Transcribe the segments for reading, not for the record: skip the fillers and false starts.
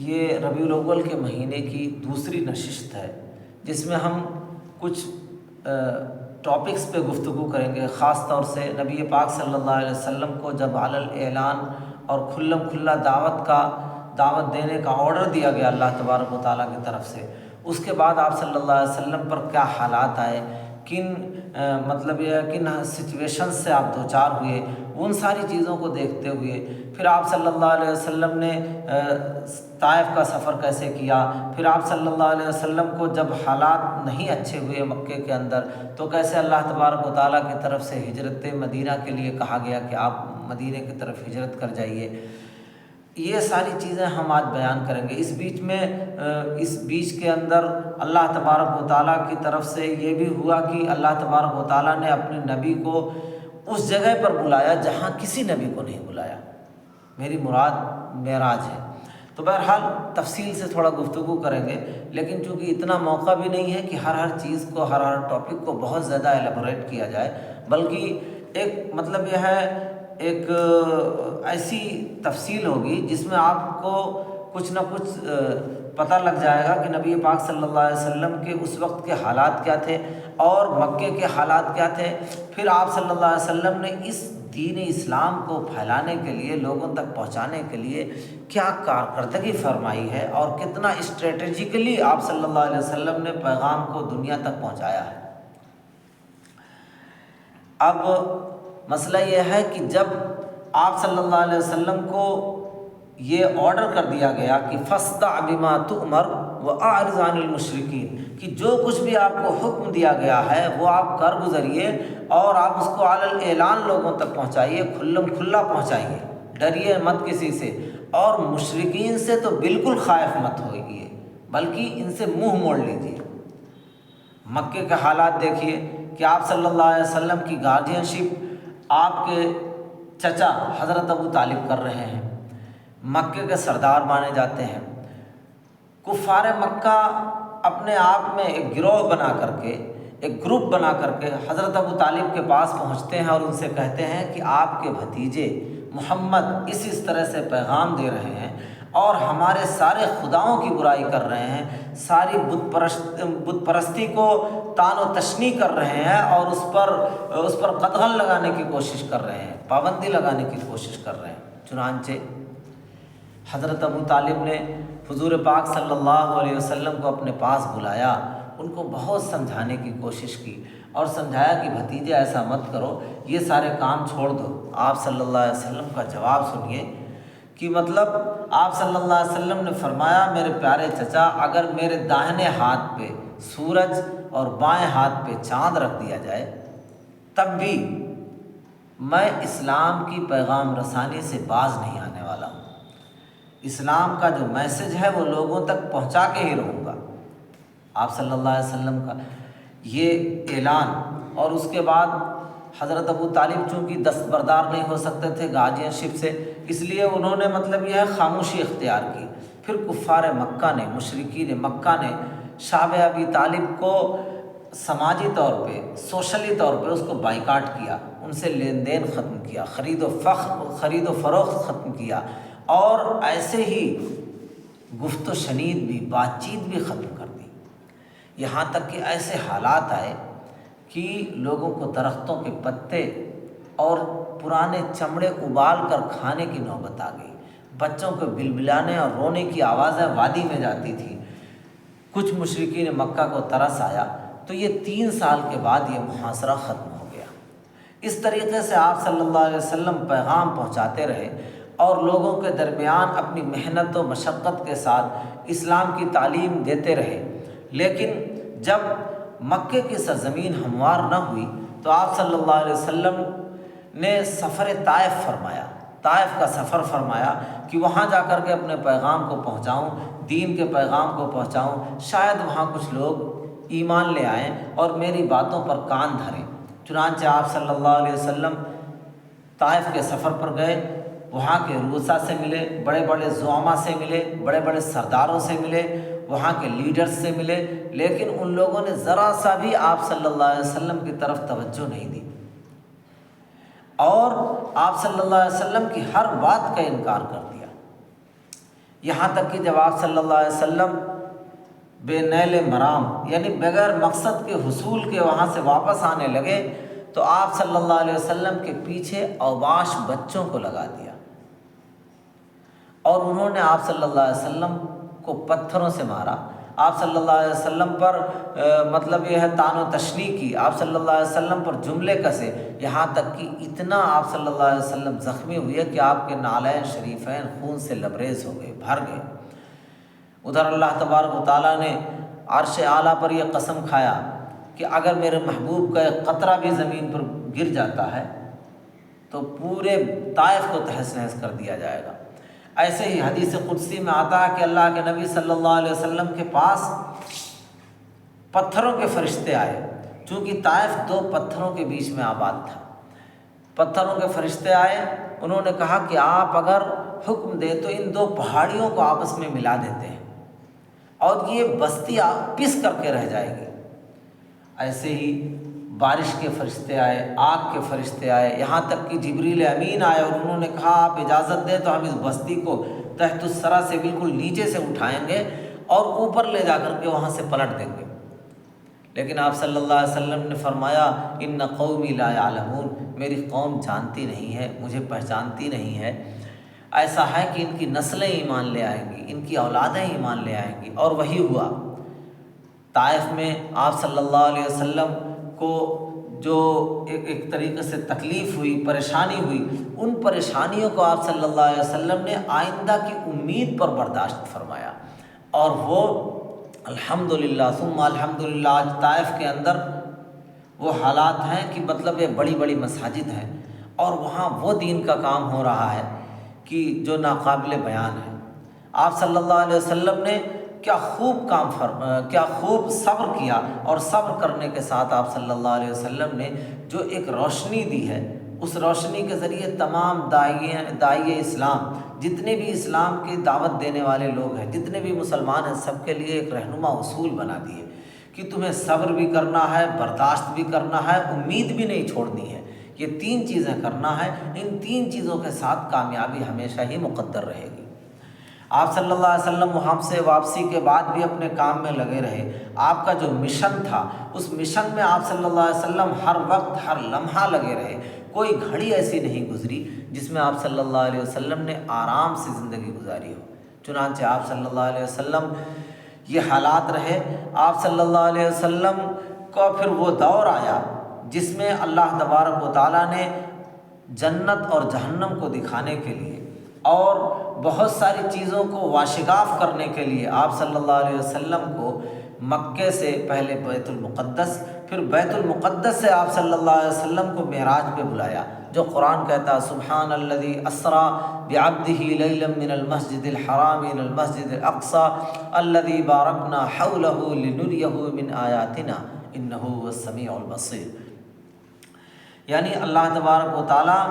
یہ ربیع الاول کے مہینے کی دوسری نشست ہے جس میں ہم کچھ ٹاپکس پہ گفتگو کریں گے، خاص طور سے نبی پاک صلی اللہ علیہ وسلم کو جب علی الاعلان اور کھلم کھلا دعوت دینے کا آرڈر دیا گیا اللہ تبارک و تعالیٰ کی طرف سے، اس کے بعد آپ صلی اللہ علیہ وسلم پر کیا حالات آئے، کن مطلب یہ کن سچویشن سے آپ دوچار ہوئے، ان ساری چیزوں کو دیکھتے ہوئے پھر آپ صلی اللہ علیہ وسلم نے طائف کا سفر کیسے کیا، پھر آپ صلی اللہ علیہ وسلم کو جب حالات نہیں اچھے ہوئے مکے کے اندر تو کیسے اللہ تبارک و تعالیٰ کی طرف سے ہجرت مدینہ کے لیے کہا گیا کہ آپ مدینہ کی طرف ہجرت کر جائیے۔ یہ ساری چیزیں ہم آج بیان کریں گے۔ اس بیچ کے اندر اللہ تبارک و تعالیٰ کی طرف سے یہ بھی ہوا کہ اللہ تبارک و تعالیٰ نے اپنے نبی کو اس جگہ پر بلایا جہاں کسی نبی کو نہیں بلایا، میری مراد معراج ہے۔ تو بہرحال تفصیل سے تھوڑا گفتگو کریں گے، لیکن چونکہ اتنا موقع بھی نہیں ہے کہ ہر چیز کو ہر ٹاپک کو بہت زیادہ ایلیبوریٹ کیا جائے، بلکہ ایک مطلب یہ ہے ایک ایسی تفصیل ہوگی جس میں آپ کو کچھ نہ کچھ پتہ لگ جائے گا کہ نبی پاک صلی اللہ علیہ وسلم کے اس وقت کے حالات کیا تھے اور مکے کے حالات کیا تھے، پھر آپ صلی اللہ علیہ وسلم نے اس دین اسلام کو پھیلانے کے لیے، لوگوں تک پہنچانے کے لیے کیا کارکردگی فرمائی ہے اور کتنا اسٹریٹجیکلی آپ صلی اللہ علیہ وسلم نے پیغام کو دنیا تک پہنچایا ہے۔ اب مسئلہ یہ ہے کہ جب آپ صلی اللہ علیہ وسلم کو یہ آرڈر کر دیا گیا کہ فاصدع بما تؤمر واعرض عن المشرکین، کہ جو کچھ بھی آپ کو حکم دیا گیا ہے وہ آپ کر گزریے اور آپ اس کو علی الاعلان لوگوں تک پہنچائیے، کھلم کھلا پہنچائیے، ڈریے مت کسی سے، اور مشرکین سے تو بالکل خائف مت ہوئیے بلکہ ان سے منہ موڑ لیجیے۔ مکے کے حالات دیکھیے کہ آپ صلی اللہ علیہ وسلم کی گارڈین شپ آپ کے چچا حضرت ابو طالب کر رہے ہیں، مکے کے سردار مانے جاتے ہیں۔ کفار مکہ اپنے آپ میں ایک گروہ بنا کر کے، ایک گروپ بنا کر کے حضرت ابو طالب کے پاس پہنچتے ہیں اور ان سے کہتے ہیں کہ آپ کے بھتیجے محمد اس طرح سے پیغام دے رہے ہیں اور ہمارے سارے خداؤں کی برائی کر رہے ہیں، ساری بت پرستی کو طعن و تشنیع کر رہے ہیں اور اس پر قدغن لگانے کی کوشش کر رہے ہیں، پابندی لگانے کی کوشش کر رہے ہیں۔ چنانچہ حضرت ابو طالب نے حضور پاک صلی اللہ علیہ وسلم کو اپنے پاس بلایا، ان کو بہت سمجھانے کی کوشش کی اور سمجھایا کہ بھتیجے ایسا مت کرو، یہ سارے کام چھوڑ دو۔ آپ صلی اللہ علیہ وسلم کا جواب سنیے کہ مطلب آپ صلی اللہ علیہ وسلم نے فرمایا، میرے پیارے چچا، اگر میرے داہنے ہاتھ پہ سورج اور بائیں ہاتھ پہ چاند رکھ دیا جائے تب بھی میں اسلام کی پیغام رسانی سے باز نہیں آنے والا ہوں۔ اسلام کا جو میسج ہے وہ لوگوں تک پہنچا کے ہی رہوں گا۔ آپ صلی اللہ علیہ وسلم کا یہ اعلان، اور اس کے بعد حضرت ابو طالب چونکہ دستبردار نہیں ہو سکتے تھے گارڈین شپ سے، اس لیے انہوں نے مطلب یہ ہے خاموشی اختیار کی۔ پھر کفار مکہ نے، مشرکین مکہ نے شاب ابی طالب کو سماجی طور پہ، سوشلی طور پہ اس کو بائیکاٹ کیا، ان سے لین دین ختم کیا، خرید و فروخت ختم کیا، اور ایسے ہی گفت و شنید بھی، بات چیت بھی ختم کر دی، یہاں تک کہ ایسے حالات آئے کہ لوگوں کو درختوں کے پتے اور پرانے چمڑے ابال کر کھانے کی نوبت آ گئی۔ بچوں کو بلبلانے اور رونے کی آوازیں وادی میں جاتی تھی۔ کچھ مشرکین مکہ کو ترس آیا تو یہ 3 سال کے بعد یہ محاصرہ ختم ہو گیا۔ اس طریقے سے آپ صلی اللہ علیہ وسلم پیغام پہنچاتے رہے اور لوگوں کے درمیان اپنی محنت و مشقت کے ساتھ اسلام کی تعلیم دیتے رہے۔ لیکن جب مکے کی سرزمین ہموار نہ ہوئی تو آپ صلی اللہ علیہ وسلم نے سفر طائف فرمایا، طائف کا سفر فرمایا کہ وہاں جا کر کے اپنے پیغام کو پہنچاؤں، دین کے پیغام کو پہنچاؤں، شاید وہاں کچھ لوگ ایمان لے آئیں اور میری باتوں پر کان دھریں۔ چنانچہ آپ صلی اللہ علیہ وسلم طائف کے سفر پر گئے، وہاں کے رؤسا سے ملے، بڑے بڑے زعماء سے ملے، بڑے بڑے سرداروں سے ملے، وہاں کے لیڈرز سے ملے، لیکن ان لوگوں نے ذرا سا بھی آپ صلی اللہ علیہ وسلم کی طرف توجہ نہیں دی اور آپ صلی اللہ علیہ وسلم کی ہر بات کا انکار کر دیا۔ یہاں تک کہ جب آپ صلی اللہ علیہ وسلم بے نیل مرام یعنی بغیر مقصد کے حصول کے وہاں سے واپس آنے لگے تو آپ صلی اللہ علیہ وسلم کے پیچھے اوباش بچوں کو لگا دیا اور انہوں نے آپ صلی اللہ علیہ وسلم کو پتھروں سے مارا، آپ صلی اللہ علیہ وسلم پر مطلب یہ ہے طعن و تشنیع کی، آپ صلی اللہ علیہ وسلم پر جملے کسے، یہاں تک کہ اتنا آپ صلی اللہ علیہ وسلم زخمی ہوئے کہ آپ کے نالین شریفین خون سے لبریز ہو گئے، بھر گئے۔ ادھر اللہ تبارک و تعالیٰ نے عرش اعلیٰ پر یہ قسم کھایا کہ اگر میرے محبوب کا ایک قطرہ بھی زمین پر گر جاتا ہے تو پورے طائف کو تہس نہس کر دیا جائے گا۔ ایسے ہی حدیث قدسی میں آتا ہے کہ اللہ کے نبی صلی اللہ علیہ وسلم کے پاس پتھروں کے فرشتے آئے، چونکہ طائف دو پتھروں کے بیچ میں آباد تھا۔ پتھروں کے فرشتے آئے، انہوں نے کہا کہ آپ اگر حکم دے تو ان دو پہاڑیوں کو آپس میں ملا دیتے ہیں اور یہ بستی پس کر کے رہ جائے گی۔ ایسے ہی بارش کے فرشتے آئے، آگ کے فرشتے آئے، یہاں تک کہ جبریل امین آئے اور انہوں نے کہا آپ اجازت دیں تو ہم اس بستی کو تحت الثری سے بالکل نیچے سے اٹھائیں گے اور اوپر لے جا کر کے وہاں سے پلٹ دیں گے۔ لیکن آپ صلی اللہ علیہ وسلم نے فرمایا ان قومی لا یعلمون، میری قوم جانتی نہیں ہے، مجھے پہچانتی نہیں ہے۔ ایسا ہے کہ ان کی نسلیں ایمان لے آئیں گی، ان کی اولادیں ایمان لے آئیں گی، اور وہی ہوا۔ طائف میں آپ صلی اللہ علیہ وسلم کو جو ایک طریقے سے تکلیف ہوئی، پریشانی ہوئی، ان پریشانیوں کو آپ صلی اللہ علیہ وسلم نے آئندہ کی امید پر برداشت فرمایا، اور وہ الحمدللہ ثم الحمدللہ آج طائف کے اندر وہ حالات ہیں کہ مطلب یہ بڑی بڑی مساجد ہیں اور وہاں وہ دین کا کام ہو رہا ہے کہ جو ناقابل بیان ہے۔ آپ صلی اللہ علیہ وسلم نے کیا خوب صبر کیا، اور صبر کرنے کے ساتھ آپ صلی اللہ علیہ وسلم نے جو ایک روشنی دی ہے، اس روشنی کے ذریعے تمام داعی اسلام، جتنے بھی اسلام کی دعوت دینے والے لوگ ہیں، جتنے بھی مسلمان ہیں، سب کے لیے ایک رہنما اصول بنا دیے کہ تمہیں صبر بھی کرنا ہے، برداشت بھی کرنا ہے، امید بھی نہیں چھوڑنی ہے۔ یہ تین چیزیں کرنا ہے، ان تین چیزوں کے ساتھ کامیابی ہمیشہ ہی مقدر رہے گی۔ آپ صلی اللہ علیہ وسلم وہاں سے واپسی کے بعد بھی اپنے کام میں لگے رہے۔ آپ کا جو مشن تھا، اس مشن میں آپ صلی اللہ علیہ وسلم ہر وقت ہر لمحہ لگے رہے۔ کوئی گھڑی ایسی نہیں گزری جس میں آپ صلی اللہ علیہ وسلم نے آرام سے زندگی گزاری ہو۔ چنانچہ آپ صلی اللہ علیہ وسلم یہ حالات رہے، آپ صلی اللہ علیہ وسلم کو پھر وہ دور آیا جس میں اللہ تبارک و تعالیٰ نے جنت اور جہنم کو دکھانے کے لیے اور بہت ساری چیزوں کو واشگاف کرنے کے لیے آپ صلی اللہ علیہ وسلم کو مکے سے پہلے بیت المقدس، پھر بیت المقدس سے آپ صلی اللہ علیہ وسلم کو معراج پہ بلایا، جو قرآن کہتا ہے سبحان الذی اسریٰ بعبدہ لیلا من المسجد الحرام الی المسجد الاقصی الذی بارکنا حولہ لنریہ من آیاتنا انہ هو السمیع البصیر۔ یعنی اللہ تبارک و تعالیٰ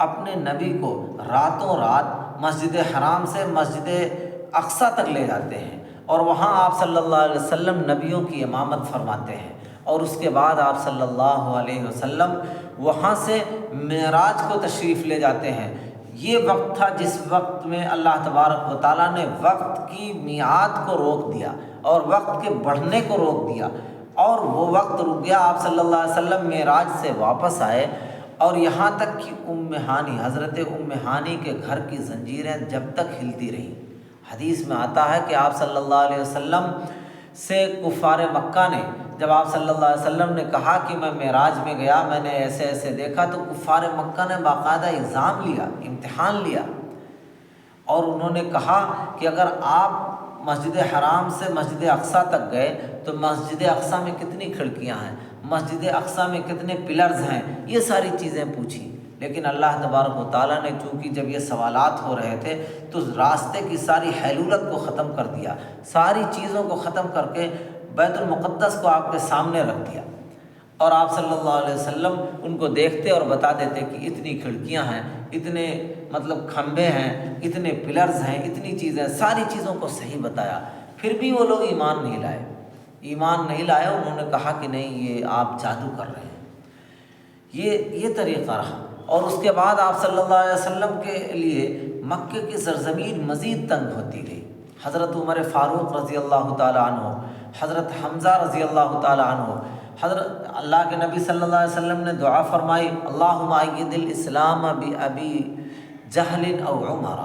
اپنے نبی کو راتوں رات مسجد حرام سے مسجد اقصی تک لے جاتے ہیں، اور وہاں آپ صلی اللہ علیہ وسلم نبیوں کی امامت فرماتے ہیں، اور اس کے بعد آپ صلی اللہ علیہ وسلم وہاں سے معراج کو تشریف لے جاتے ہیں۔ یہ وقت تھا جس وقت میں اللہ تبارک و تعالیٰ نے وقت کی میعاد کو روک دیا اور وقت کے بڑھنے کو روک دیا، اور وہ وقت رک گیا۔ آپ صلی اللہ علیہ وسلم معراج سے واپس آئے، اور یہاں تک کہ ام ہانی، حضرت ام ہانی کے گھر کی زنجیریں جب تک ہلتی رہیں۔ حدیث میں آتا ہے کہ آپ صلی اللہ علیہ وسلم سے کفار مکہ نے جب آپ صلی اللہ علیہ وسلم نے کہا کہ میں معراج میں گیا، میں نے ایسے ایسے دیکھا، تو کفار مکہ نے باقاعدہ ایگزام لیا، امتحان لیا، اور انہوں نے کہا کہ اگر آپ مسجد حرام سے مسجد اقصی تک گئے تو مسجد اقصی میں کتنی کھڑکیاں ہیں، مسجد اقصی میں کتنے پلرز ہیں، یہ ساری چیزیں پوچھی۔ لیکن اللہ تبارک و تعالیٰ نے چونکہ جب یہ سوالات ہو رہے تھے تو راستے کی ساری حیلولت کو ختم کر دیا، ساری چیزوں کو ختم کر کے بیت المقدس کو آپ کے سامنے رکھ دیا، اور آپ صلی اللہ علیہ وسلم ان کو دیکھتے اور بتا دیتے کہ اتنی کھڑکیاں ہیں، اتنے کھمبے ہیں، اتنے پلرز ہیں، اتنی چیزیں، ساری چیزوں کو صحیح بتایا۔ پھر بھی وہ لوگ ایمان نہیں لائے، انہوں نے کہا کہ نہیں، یہ آپ جادو کر رہے ہیں۔ یہ طریقہ رہا، اور اس کے بعد آپ صلی اللہ علیہ وسلم کے لیے مکے کی سرزمین مزید تنگ ہوتی گئی۔ حضرت عمر فاروق رضی اللہ تعالیٰ عنہ، حضرت حمزہ رضی اللہ تعالیٰ عنہ، حضرت اللہ کے نبی صلی اللہ علیہ وسلم نے دعا فرمائی، اللہم اید الاسلام بابی جہل او عمر،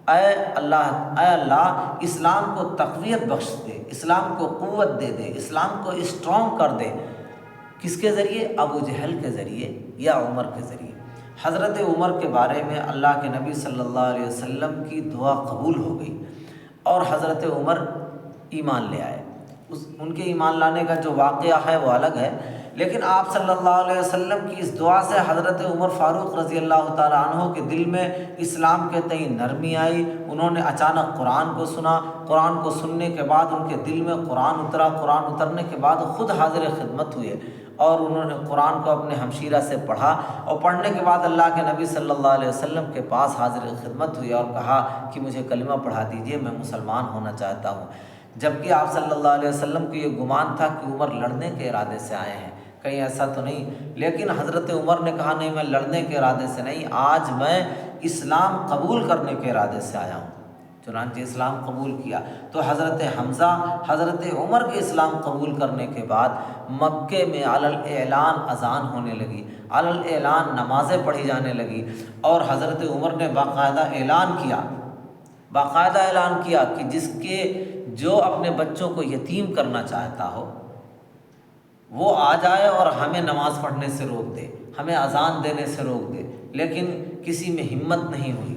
اے اللہ اسلام کو تقویت بخش دے، اسلام کو قوت دے دے، اسلام کو اسٹرانگ کر دے۔ کس کے ذریعے؟ ابو جہل کے ذریعے یا عمر کے ذریعے۔ حضرت عمر کے بارے میں اللہ کے نبی صلی اللہ علیہ وسلم کی دعا قبول ہو گئی اور حضرت عمر ایمان لے آئے۔ ان کے ایمان لانے کا جو واقعہ ہے وہ الگ ہے، لیکن آپ صلی اللہ علیہ وسلم کی اس دعا سے حضرت عمر فاروق رضی اللہ تعالیٰ عنہ کے دل میں اسلام کے تئیں نرمی آئی۔ انہوں نے اچانک قرآن کو سنا، قرآن کو سننے کے بعد ان کے دل میں قرآن اترا، قرآن اترنے کے بعد خود حاضر خدمت ہوئے اور انہوں نے قرآن کو اپنے ہمشیرہ سے پڑھا، اور پڑھنے کے بعد اللہ کے نبی صلی اللہ علیہ وسلم کے پاس حاضر خدمت ہوئی اور کہا کہ مجھے کلمہ پڑھا دیجئے، میں مسلمان ہونا چاہتا ہوں۔ جبکہ آپ صلی اللہ علیہ وسلم کو یہ گمان تھا کہ عمر لڑنے کے ارادے سے آئے ہیں، کہیں ایسا تو نہیں، لیکن حضرت عمر نے کہا نہیں، میں لڑنے کے ارادے سے نہیں، آج میں اسلام قبول کرنے کے ارادے سے آیا ہوں۔ چنانچہ اسلام قبول کیا۔ تو حضرت حمزہ، حضرت عمر کے اسلام قبول کرنے کے بعد مکے میں علی الاعلان اذان ہونے لگی، علی الاعلان نمازیں پڑھی جانے لگی، اور حضرت عمر نے باقاعدہ اعلان کیا کہ جو اپنے بچوں کو یتیم کرنا چاہتا ہو وہ آ جائے اور ہمیں نماز پڑھنے سے روک دے، ہمیں اذان دینے سے روک دے، لیکن کسی میں ہمت نہیں ہوئی،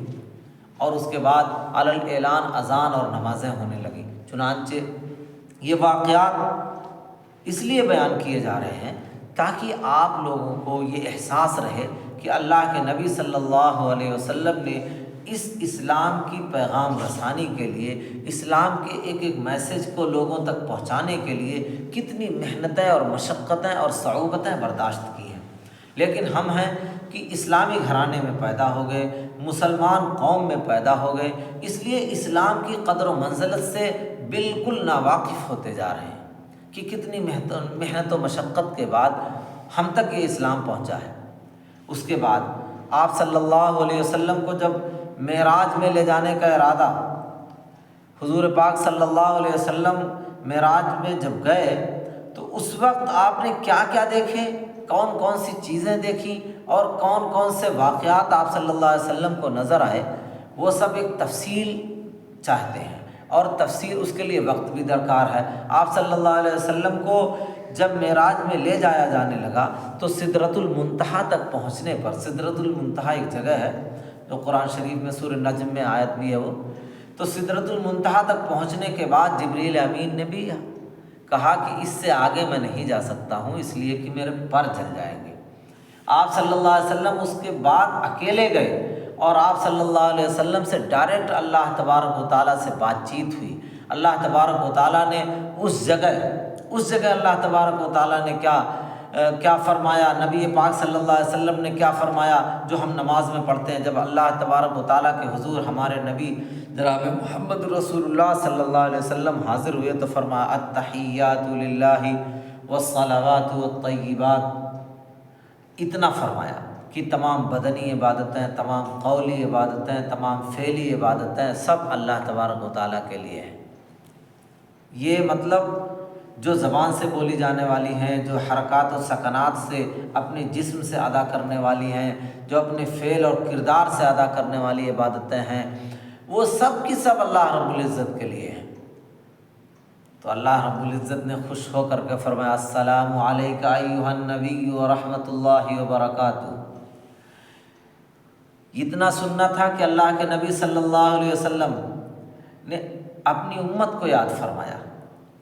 اور اس کے بعد علی الاعلان اذان اور نمازیں ہونے لگیں۔ چنانچہ یہ واقعات اس لیے بیان کیے جا رہے ہیں تاکہ آپ لوگوں کو یہ احساس رہے کہ اللہ کے نبی صلی اللہ علیہ وسلم نے اس اسلام کی پیغام رسانی کے لیے، اسلام کے ایک ایک میسج کو لوگوں تک پہنچانے کے لیے کتنی محنتیں اور مشقتیں اور صعوبتیں برداشت کی ہیں۔ لیکن ہم ہیں کہ اسلامی گھرانے میں پیدا ہو گئے، مسلمان قوم میں پیدا ہو گئے، اس لیے اسلام کی قدر و منزلت سے بالکل ناواقف ہوتے جا رہے ہیں کہ کتنی محنت و مشقت کے بعد ہم تک یہ اسلام پہنچا ہے۔ اس کے بعد آپ صلی اللہ علیہ وسلم کو جب معراج میں لے جانے کا ارادہ، حضور پاک صلی اللہ علیہ وسلم معراج میں جب گئے تو اس وقت آپ نے کیا کیا دیکھے، کون کون سی چیزیں دیکھیں اور کون کون سے واقعات آپ صلی اللہ علیہ وسلم کو نظر آئے، وہ سب ایک تفصیل چاہتے ہیں، اور تفصیل اس کے لیے وقت بھی درکار ہے۔ آپ صلی اللہ علیہ وسلم کو جب معراج میں لے جایا جانے لگا تو سدرۃ المنتہا تک پہنچنے پر، سدرۃ المنتہا ایک جگہ ہے جو قرآن شریف میں سورہ نجم میں آیت بھی ہے، وہ تو سدرۃ المنتہا تک پہنچنے کے بعد جبریل امین نے بھی کہا کہ اس سے آگے میں نہیں جا سکتا ہوں، اس لیے کہ میرے پر جل جائیں گے۔ آپ صلی اللہ علیہ وسلم اس کے بعد اکیلے گئے اور آپ صلی اللہ علیہ وسلم سے ڈائریکٹ اللہ تبارک و تعالیٰ سے بات چیت ہوئی۔ اللہ تبارک و تعالیٰ نے اس جگہ اللہ تبارک و تعالیٰ نے کیا فرمایا، نبی پاک صلی اللہ علیہ وسلم نے کیا فرمایا، جو ہم نماز میں پڑھتے ہیں۔ جب اللہ تبارک و تعالیٰ کے حضور ہمارے نبی جناب محمد رسول اللہ صلی اللہ علیہ وسلم حاضر ہوئے تو فرمایا التحیات للہ والصلوات والطیبات، اتنا فرمایا کہ تمام بدنی عبادتیں، تمام قولی عبادتیں، تمام فعلی عبادتیں سب اللہ تبارک و تعالیٰ کے لیے ہیں۔ یہ مطلب جو زبان سے بولی جانے والی ہیں، جو حرکات و سکنات سے اپنے جسم سے ادا کرنے والی ہیں، جو اپنے فعل اور کردار سے ادا کرنے والی عبادتیں ہیں، وہ سب کی سب اللہ رب العزت کے لیے ہیں۔ تو اللہ رب العزت نے خوش ہو کر کے فرمایا السلام علیک ایھا النبی ورحمۃ اللہ وبرکاتہ۔ اتنا سننا تھا کہ اللہ کے نبی صلی اللہ علیہ وسلم نے اپنی امت کو یاد فرمایا،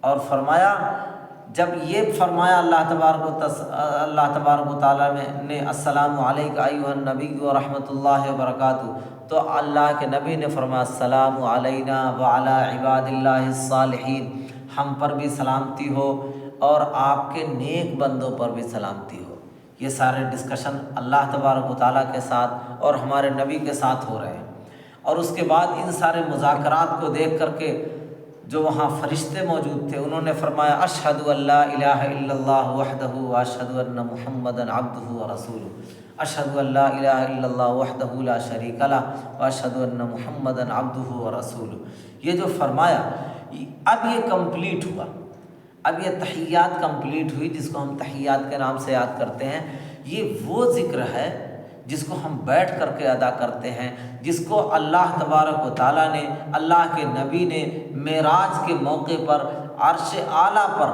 اور فرمایا جب یہ فرمایا اللہ تبارک و تعالیٰ نے السلام علیک ایھا النبی ورحمۃ اللہ وبرکاتہ، تو اللہ کے نبی نے فرمایا السلام علینا وعلی عباد اللہ الصالحین، ہم پر بھی سلامتی ہو اور آپ کے نیک بندوں پر بھی سلامتی ہو۔ یہ سارے ڈسکشن اللہ تبارک و تعالیٰ کے ساتھ اور ہمارے نبی کے ساتھ ہو رہے ہیں، اور اس کے بعد ان سارے مذاکرات کو دیکھ کر کے جو وہاں فرشتے موجود تھے انہوں نے فرمایا اشہد ان لا الہ الا اللہ وحدہ واشہد ان محمدا عبدہ ورسولہ، اشہد ان لا الہ الا اللہ وحدہ لا شریک لہ واشہد ان محمدًا عبدہ ورسولہ، یہ جو فرمایا اب یہ کمپلیٹ ہوا، اب یہ تحیات کمپلیٹ ہوئی جس کو ہم تحیات کے نام سے یاد کرتے ہیں۔ یہ وہ ذکر ہے جس کو ہم بیٹھ کر کے ادا کرتے ہیں، جس کو اللہ تبارک و تعالیٰ نے، اللہ کے نبی نے معراج کے موقع پر عرش اعلیٰ پر،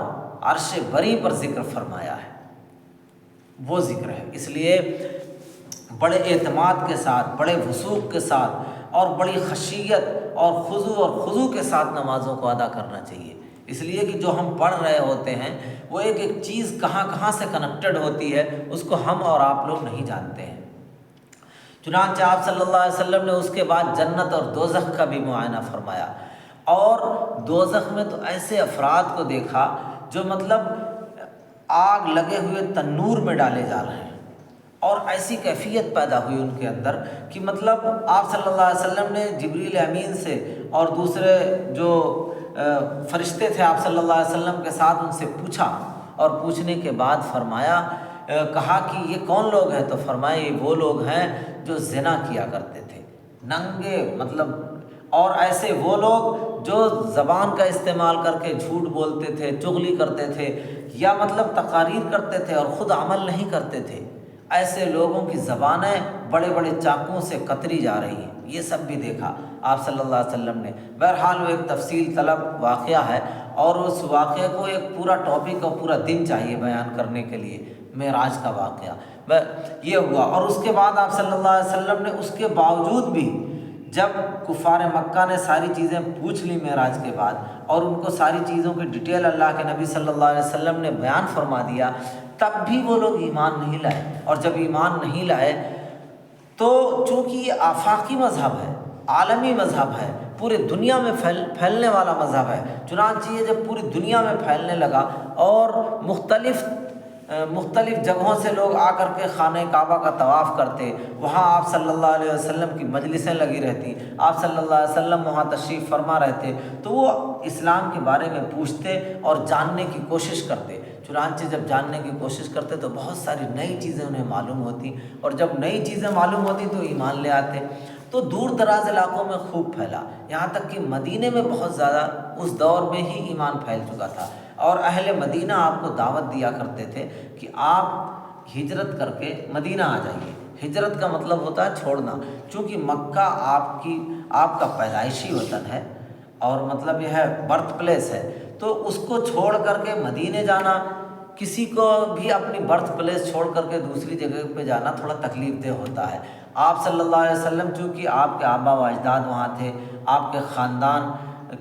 عرش بری پر ذکر فرمایا ہے، وہ ذکر ہے۔ اس لیے بڑے اعتماد کے ساتھ، بڑے وثوق کے ساتھ اور بڑی خشیت اور خضوع کے ساتھ نمازوں کو ادا کرنا چاہیے، اس لیے کہ جو ہم پڑھ رہے ہوتے ہیں وہ ایک ایک چیز کہاں سے کنیکٹڈ ہوتی ہے اس کو ہم اور آپ لوگ نہیں جانتے ہیں۔ چنانچہ آپ صلی اللہ علیہ وسلم نے اس کے بعد جنت اور دوزخ کا بھی معائنہ فرمایا، اور دوزخ میں تو ایسے افراد کو دیکھا جو مطلب آگ لگے ہوئے تنور میں ڈالے جا رہے ہیں، اور ایسی کیفیت پیدا ہوئی ان کے اندر کہ مطلب آپ صلی اللہ علیہ وسلم نے جبریل امین سے اور دوسرے جو فرشتے تھے آپ صلی اللہ علیہ وسلم کے ساتھ ان سے پوچھا، اور پوچھنے کے بعد فرمایا، کہا کہ یہ کون لوگ ہیں؟ تو فرمایا یہ وہ لوگ ہیں جو زنا کیا کرتے تھے، ننگے مطلب، اور ایسے وہ لوگ جو زبان کا استعمال کر کے جھوٹ بولتے تھے، چغلی کرتے تھے، یا مطلب تقاریر کرتے تھے اور خود عمل نہیں کرتے تھے، ایسے لوگوں کی زبانیں بڑے بڑے چاقوؤں سے کتری جا رہی ہیں، یہ سب بھی دیکھا آپ صلی اللہ علیہ وسلم نے۔ بہرحال وہ ایک تفصیل طلب واقعہ ہے، اور اس واقعے کو ایک پورا ٹاپک اور پورا دن چاہیے بیان کرنے کے لیے، معراج کا واقعہ یہ ہوا۔ اور اس کے بعد آپ صلی اللہ علیہ وسلم نے اس کے باوجود بھی جب کفار مکہ نے ساری چیزیں پوچھ لی معراج کے بعد، اور ان کو ساری چیزوں کی ڈیٹیل اللہ کے نبی صلی اللہ علیہ وسلم نے بیان فرما دیا، تب بھی وہ لوگ ایمان نہیں لائے۔ اور جب ایمان نہیں لائے تو چونکہ یہ آفاقی مذہب ہے، عالمی مذہب ہے، پورے دنیا میں پھیلنے والا مذہب ہے، چنانچہ یہ جب پوری دنیا میں پھیلنے لگا اور مختلف جگہوں سے لوگ آ کر کے خانہ کعبہ کا طواف کرتے، وہاں آپ صلی اللہ علیہ وسلم کی مجلسیں لگی رہتی، آپ صلی اللہ علیہ وسلم وہاں تشریف فرما رہتے، تو وہ اسلام کے بارے میں پوچھتے اور جاننے کی کوشش کرتے۔ چنانچہ جب جاننے کی کوشش کرتے تو بہت ساری نئی چیزیں انہیں معلوم ہوتی، اور جب نئی چیزیں معلوم ہوتی تو ایمان لے آتے۔ تو دور دراز علاقوں میں خوب پھیلا، یہاں تک کہ مدینے میں بہت زیادہ اس دور میں ہی ایمان پھیل چکا تھا، اور اہل مدینہ آپ کو دعوت دیا کرتے تھے کہ آپ ہجرت کر کے مدینہ آ جائیے۔ ہجرت کا مطلب ہوتا ہے چھوڑنا، چونکہ مکہ آپ کا پیدائشی وطن ہے، اور مطلب یہ ہے برتھ پلیس ہے، تو اس کو چھوڑ کر کے مدینے جانا، کسی کو بھی اپنی برتھ پلیس چھوڑ کر کے دوسری جگہ پہ جانا تھوڑا تکلیف دہ ہوتا ہے۔ آپ صلی اللہ علیہ وسلم چونکہ آپ کے آبا و اجداد وہاں تھے، آپ کے خاندان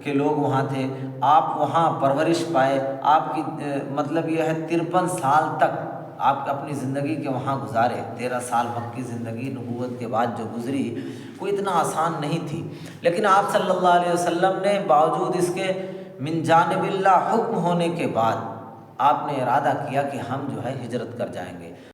کے لوگ وہاں تھے، آپ وہاں پرورش پائے، آپ کی مطلب یہ ہے 53 سال تک آپ اپنی زندگی کے وہاں گزارے، 13 سال مکی زندگی نبوت کے بعد جو گزری کوئی اتنا آسان نہیں تھی، لیکن آپ صلی اللہ علیہ وسلم نے باوجود اس کے من جانب اللہ حکم ہونے کے بعد آپ نے ارادہ کیا کہ ہم جو ہے ہجرت کر جائیں گے۔